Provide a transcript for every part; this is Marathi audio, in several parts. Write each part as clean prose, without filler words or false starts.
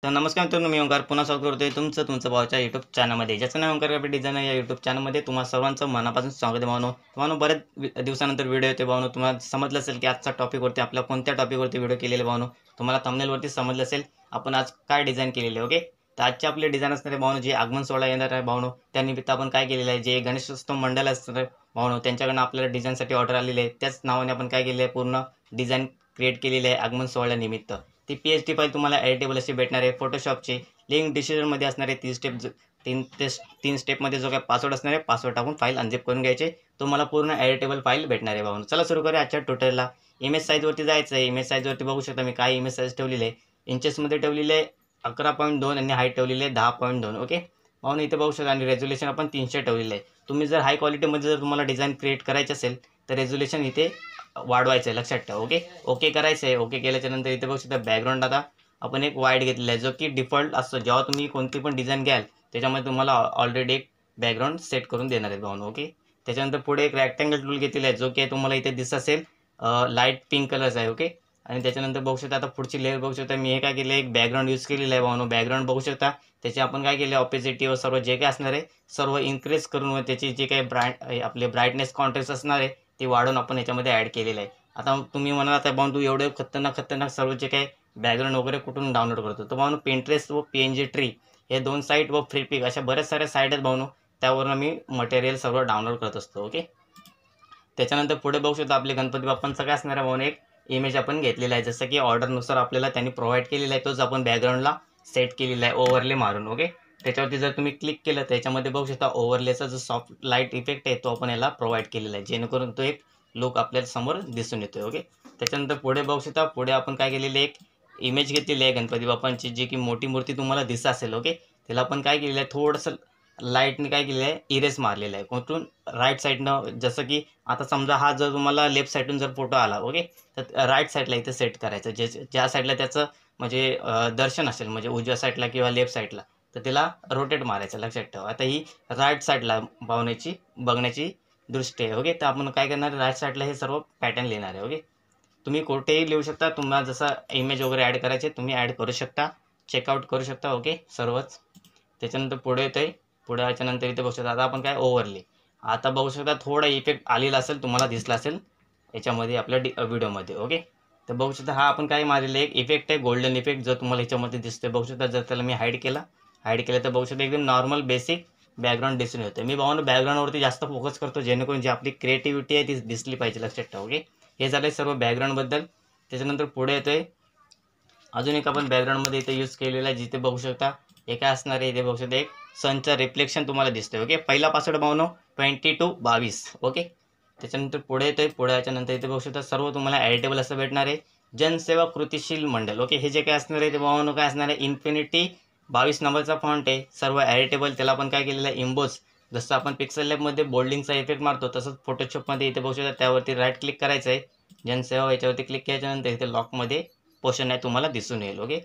तर नमस्कार मित्रांनो, मी ओंकार पुन्हा स्वागत करतोय तुमचं भावाच्या यूट्यूब चॅनलमध्ये, ज्याचं नाव ओंकार ग्राफिक डिझायनर. या यूट्यूब चॅनलमध्ये तुम्हा सर्वांचं मनापासून स्वागत आहे भावनो. तुम्हाला बरेच दिवसानंतर व्हिडिओ येते भावनो. तुम्हाला समजलं असेल की आजचा टॉपिकवरती आपल्या कोणत्या टॉपिकवरती व्हिडिओ केलेले भावनो. तुम्हाला थंबनेलवरती समजलं असेल आपण आज काय डिझाईन केलेले. ओके, तर आजचे आपले डिझाईन असणारे भावनो, जे आगमन सोहळा येणार आहे भावनो, त्यानिमित्त आपण काय केलेलं आहे, जे गणेशोत्सव मंडळ असणार भावनो, त्यांच्याकडनं आपल्याला डिझाईनसाठी ऑर्डर आलेली आहे. त्याच नावाने आपण काय केलेलं आहे, पूर्ण डिझाईन क्रिएट केलेली आहे आगमन सोहळ्यानिमित्त. ती PHP फाईल तुम्हाला एडिटेबल अशी भेटणार आहे. फोटोशॉपची लिंक डिस्क्रिप्शनमध्ये असणारे 3 स्टेपमध्ये जो काय पासवर्ड असणार आहे, पासवर्ड टाकून फाईल अनझिप करून घ्यायचे. तुम्हाला पूर्ण एडिटेबल फाईल भेटणार आहे भावनो. चला सुरू करूया आजच्या ट्युटोरियलला. इमेज साईजवरती जायचं आहे. इमेज साईजवरती बघू शकता मी काय इमेज साईज ठेवलेली आहे. इंचेसमध्ये ठेवलेली आहे 11.2 आणि हाईट ठेवलेली आहे 10.2. ओके भावनो, इथे बघू शकता. आणि रेझोल्युशन आपण 300 ठेवलेलं आहे. तुम्ही जर हाय क्वालिटीमध्ये जर तुम्हाला डिझाईन क्रिएट करायचं असेल तर रेझोल्युशन इथे वाढवायचं आहे, लक्षात ठेवा. ओके करायचं आहे. ओके केल्याच्यानंतर इथे बघू शकता बॅकग्राऊंड आता आपण एक वाईट घेतलेला आहे, जो की डिफॉल्ट असतो. जेव्हा तुम्ही कोणती पण डिझाईन घ्याल त्याच्यामध्ये तुम्हाला ऑलरेडी एक बॅकग्राऊंड सेट करून देणार आहेत भावनो. ओके, त्याच्यानंतर पुढे एक रॅक्टँगल टूल घेतलेला आहे, जो की तुम्हाला इथे दिसत असेल लाईट पिंक कलरचा आहे. ओके, आणि त्याच्यानंतर बघू शकता आता पुढची लेअर बघू शकता. मी हे काय केलं, एक बॅकग्राऊंड यूज केलेलं आहे भावनो. बॅकग्राऊंड बघू शकता, त्याचे आपण काय केले, ऑपोजिटी व सर्व जे काय असणार आहे सर्व इन्क्रीज करून व त्याची जे काही आपले ब्राईटनेस कॉन्ट्रास्ट असणार आहे ते वाढवून आपण याच्यामध्ये ॲड केलेलं आहे. आता तुम्ही म्हणाल आता भाऊ तू एवढे खतरनाक सर्व जे काही बॅकग्राऊंड वगैरे कुठून डाउनलोड करतो, तर भावनो पिंटरेस्ट व PNG ट्री हे 2 साईट व फ्रीपिक अशा बऱ्याच साऱ्या साईट आहेत भावनो. त्यावरून मी मटेरियल सर्व डाउनलोड करत असतो. ओके, त्याच्यानंतर पुढे बघू शकता आपले गणपती बाप्पांचं काय असणार आहे भावनो, एक इमेज आपण घेतलेला आहे. जसं की ऑर्डरनुसार आपल्याला त्यांनी प्रोव्हाइड केलेला आहे, तोच आपण बॅकग्राऊंडला सेट केलेला आहे ओव्हरले मारून. ओके, त्याच्यावरती जर तुम्ही क्लिक केलं त्याच्यामध्ये बघू शकता ओव्हरलेचा जो सॉफ्ट लाईट इफेक्ट आहे तो आपण याला प्रोव्हाइड केलेला आहे, जेणेकरून तो एक लुक आपल्या समोर दिसून येतो. ओके, त्याच्यानंतर पुढे बघू शकता, पुढे आपण काय केलेले, एक इमेज घेतलेली आहे गणपती बाप्पांची, जी की मोठी मूर्ती तुम्हाला दिसत असेल. ओके, त्याला आपण काय केलेलं आहे, थोडंसं लाईटने काय केलेलं आहे, इरेज मारलेलं आहे कुठून, राईट साईडनं. जसं की आता समजा हा जर तुम्हाला लेफ्ट साईडून जर फोटो आला, ओके, तर राईट साईडला इथे सेट करायचं, ज्या साईडला त्याचं म्हणजे दर्शन असेल, म्हणजे उजव्या साईडला किंवा लेफ्ट साईडला, तर त्याला रोटेट मारायचं, लक्षात ठेवा. आता ही राईट साईडला पाहण्याची बघण्याची दृष्टी आहे. ओके, तर आपण काय करणार, राईट साईडला हे सर्व पॅटर्न लिहिणार आहे. ओके, तुम्ही कुठेही लिहू शकता, तुम्हाला जसा इमेज वगैरे ॲड करायचे तुम्ही ॲड करू शकता, चेकआउट करू शकता. ओके, सर्वच. त्याच्यानंतर पुढे येतं आहे. पुढे याच्यानंतर इथे बघू शकता आता आपण काय ओव्हरले. आता बघू शकता थोडा इफेक्ट आलेला असेल, तुम्हाला दिसला असेल याच्यामध्ये आपल्या व्हिडिओमध्ये. ओके, तर बघू शकता हा आपण काय मारलेला एक इफेक्ट आहे, गोल्डन इफेक्ट, जो तुम्हाला याच्यामध्ये दिसतोय. बघू शकता जर त्याला मी हाईड केलं तर बघू शकता एकदम नॉर्मल बेसिक बॅकग्राऊंड दिसून येतं. मी भावना बॅकग्राऊंडवरती जास्त फोकस करतो, जेणेकरून जी आपली क्रिएटिव्हिटी आहे ती दिसली पाहिजे, लक्षात ठेवा. ओके, हे झालं सर्व बॅकग्राऊंडबद्दल. त्याच्यानंतर पुढे येतोय अजून एक आपण बॅकग्राऊंडमध्ये इथे यूज केलेला आहे, जिथे बघू शकता हे काय असणार आहे, इथे बघू शकता एक सनचं रिफ्लेक्शन तुम्हाला दिसतंय. ओके, पहिला पासवर्ड भावनो 22 ओके, त्याच्यानंतर पुढे येतोय. पुढे याच्यानंतर इथे बघू शकता सर्व तुम्हाला एडिटेबल असं भेटणार आहे. जनसेवा कृतिशील मंडळ. ओके, हे जे काय असणार आहे ते भावनो काय असणार आहे, इन्फिनिटी 22 नंबरचा फॉन्ट आहे, सर्व एडिटेबल. त्याला आपण काय केलेलं आहे, इम्बोस. जसं आपण पिक्सल लॅबमध्ये बोल्डिंगचा इफेक्ट मारतो तसंच फोटोशॉपमध्ये इथे बघू शकता त्यावरती राईट क्लिक करायचं आहे, जनसेवा याच्यावरती क्लिक केल्याच्यानंतर इथे लॉकमध्ये पोर्शन आहे तुम्हाला दिसून येईल. ओके,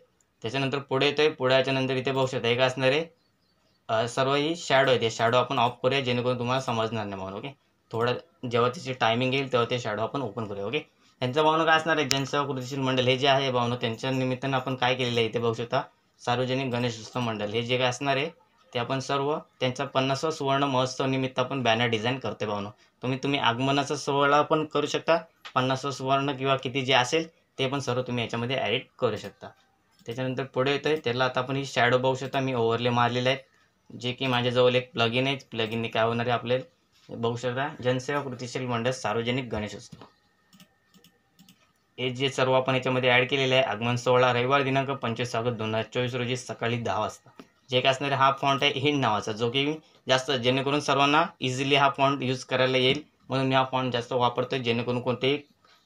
त्याच्यानंतर पुढे येतोय. पुढे याच्यानंतर इथे बघू शकता हे काय असणार आहे, सर्व ही शॅडो आहे. ते शॅडो आपण ऑफ करूया, जेणेकरून तुम्हाला समजणार नाही म्हणून. ओके, थोडं जेव्हा त्याची टायमिंग येईल तेव्हा ते शॅडो आपण ओपन करूया. ओके, यांचं भावनो काय असणार आहे, जनसेवा कृतिशील मंडळ हे जे आहे भावनो, त्यांच्या निमित्तानं आपण काय केलेलं आहे, इथे बघू शकता सार्वजनिक गणेशोत्सव मंडळ हे जे काय असणार आहे ते आपण सर्व त्यांचा 50वा सुवर्ण महोत्सव निमित्त आपण बॅनर डिझाईन करते भावनो. तुम्ही आगमनाचा सोहळा पण करू शकता, 50वा सुवर्ण किंवा किती जे असेल ते पण सर्व तुम्ही याच्यामध्ये ॲड करू शकता. त्याच्यानंतर पुढे येतोय, त्याला आता आपण ही शॅडो बघू शकता मी ओव्हरले मारलेले आहेत, जे की माझ्याजवळ एक प्लगइन आहे. प्लगइनने काय होणार आहे आपल्याला बघू शकता, जनसेवा कृतिशील मंडळ सार्वजनिक गणेशोत्सव, हे जे सर्व आपण याच्यामध्ये ॲड केलेलं आहे. आगमन सोहळा रविवार दिनांक 25 ऑगस्ट 2024 रोजी सकाळी 10 वाजता. जे काय असणार आहे, हा फॉन्ट आहे हिंड नावाचा, जो की जास्त जेणेकरून सर्वांना इझिली हा फॉन्ट यूज करायला येईल, म्हणून मी हा फॉन्ट जास्त वापरतो, जेणेकरून कोणतेही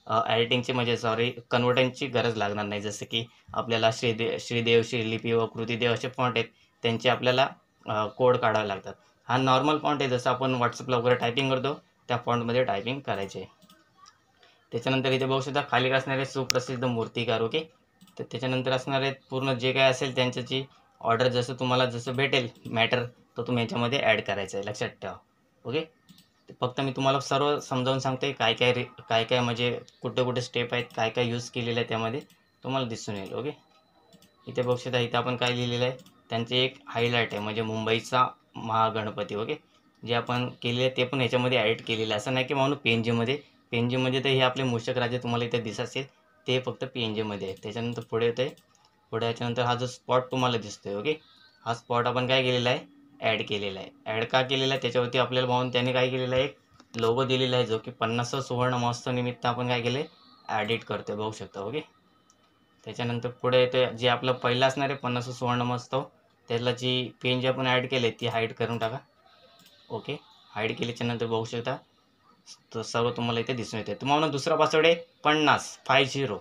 एडिटिंगची म्हणजे कन्व्हर्टनची गरज लागणार नाही. जसं की आपल्याला श्रीदेव, श्रीलिपी व कृतीदेव असे फॉन्ट आहेत, त्यांचे आपल्याला कोड काढावे लागतात. हा नॉर्मल फॉन्ट आहे, जसं आपण व्हॉट्सअपला वगैरे टायपिंग करतो त्या फॉन्टमध्ये टायपिंग करायचे. त्याच्यानंतर इथे बघू शकता खाली असणारे सुप्रसिद्ध मूर्तिकार. ओके, तर त्याच्यानंतर असणारे पूर्ण जे काय असेल त्यांच्याची ऑर्डर जसं तुम्हाला जसं भेटेल मॅटर तो तुम्ही याच्यामध्ये ॲड करायचं आहे, लक्षात ठेवा. ओके, फक्त मी तुम्हाला सर्व समजावून सांगतोय काय काय म्हणजे कुठे कुठे स्टेप आहेत, काय काय यूज केलेलं आहे त्यामध्ये तुम्हाला दिसून येईल. ओके, इथे बघू शकता, इथे आपण काय लिहिलेलं आहे, त्यांचे एक हायलाईट आहे म्हणजे मुंबईचा महागणपती. ओके, जे आपण केलेले आहे ते पण ह्याच्यामध्ये ॲड केलेलं आहे. असं नाही की म्हणून पी-एन-जीमध्ये तर हे आपले मूषक राज्य तुम्हाला इथे दिसत असेल, ते फक्त पी-एन-जीमध्ये आहे. त्याच्यानंतर पुढे येते, पुढे याच्यानंतर हा जो स्पॉट तुम्हाला दिसतोय, ओके, हा स्पॉट आपण काय केलेला आहे, ॲड केलेला आहे. ॲड का केलेला आहे, त्याच्यावरती आपल्याला पाहून त्याने काय केलेलं आहे, एक लोगो दिलेला आहे, जो की 50 सुवर्ण महोत्सव निमित्त आपण काय केले, ॲडिट करतोय, बघू शकता. ओके, त्याच्यानंतर पुढे येते, जे आपलं पहिलं असणार आहे 50 सुवर्ण महोत्सव, त्याला जी पेन जी आपण ॲड केले ती हाईड करून टाका. ओके, हाईड केल्याच्यानंतर बघू शकता, तर सर्व तुम्हाला इथे दिसून येते. तुम्हाला दुसरा पासवर्ड आहे 50.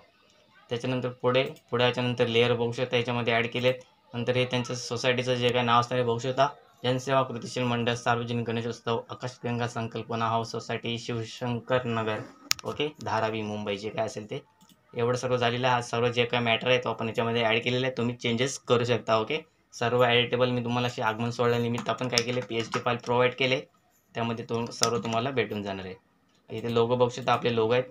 त्याच्यानंतर पुढे याच्यानंतर लेअर बघू शकता, याच्यामध्ये ॲड केलेत. नंतर हे त्यांचं सोसायटीचं जे काही नाव असणार आहे बघू शकता, जनसेवा कृतिशील मंडळ सार्वजनिक गणेशोत्सव आकाशगंगा संकल्पना हाऊस सोसायटी शिवशंकर नगर, ओके, धारावी मुंबई, जे काय असेल ते एवढं सर्व झालेलं आहे. हा सर्व जे काय मॅटर आहे तो आपण याच्यामध्ये ॲड केलेलं आहे. तुम्ही चेंजेस करू शकता. ओके, सर्व ॲडिटेबल मी तुम्हाला अशी आगमन सोहळ्यानिमित्त आपण काय केले, PHP फाईल प्रोव्हाइड केले, त्यामध्ये सर्व तुम्हाला भेटून जाणार आहे. इथे लोगो बघू शकता, आपले लोगो आहेत.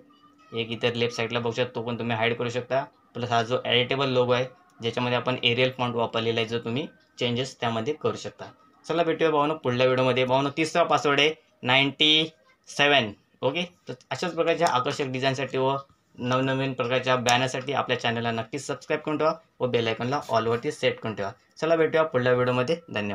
एक इतर लेफ्ट साईडला बघू शकता, तो पण तुम्ही हाईड करू शकता. प्लस हा जो एडिटेबल लोगो आहे, ज्याच्यामध्ये आपण एरियल फॉन्ट वापरलेला आहे, जो तुम्ही चेंजेस त्यामध्ये करू शकता. चला भेटूया भावनो पुढल्या व्हिडिओमध्ये. भावनो तिसरा पासवर्ड आहे 97. ओके, तर अशाच प्रकारच्या आकर्षक डिझाईनसाठी व नवनवीन प्रकारच्या बॅनरसाठी आपल्या चॅनलला नक्कीच सबस्क्राईब करून ठेवा व बेल आयकॉनला ऑलवरती सेट करून ठेवा. चला भेटूया पुढल्या व्हिडिओमध्ये. धन्यवाद.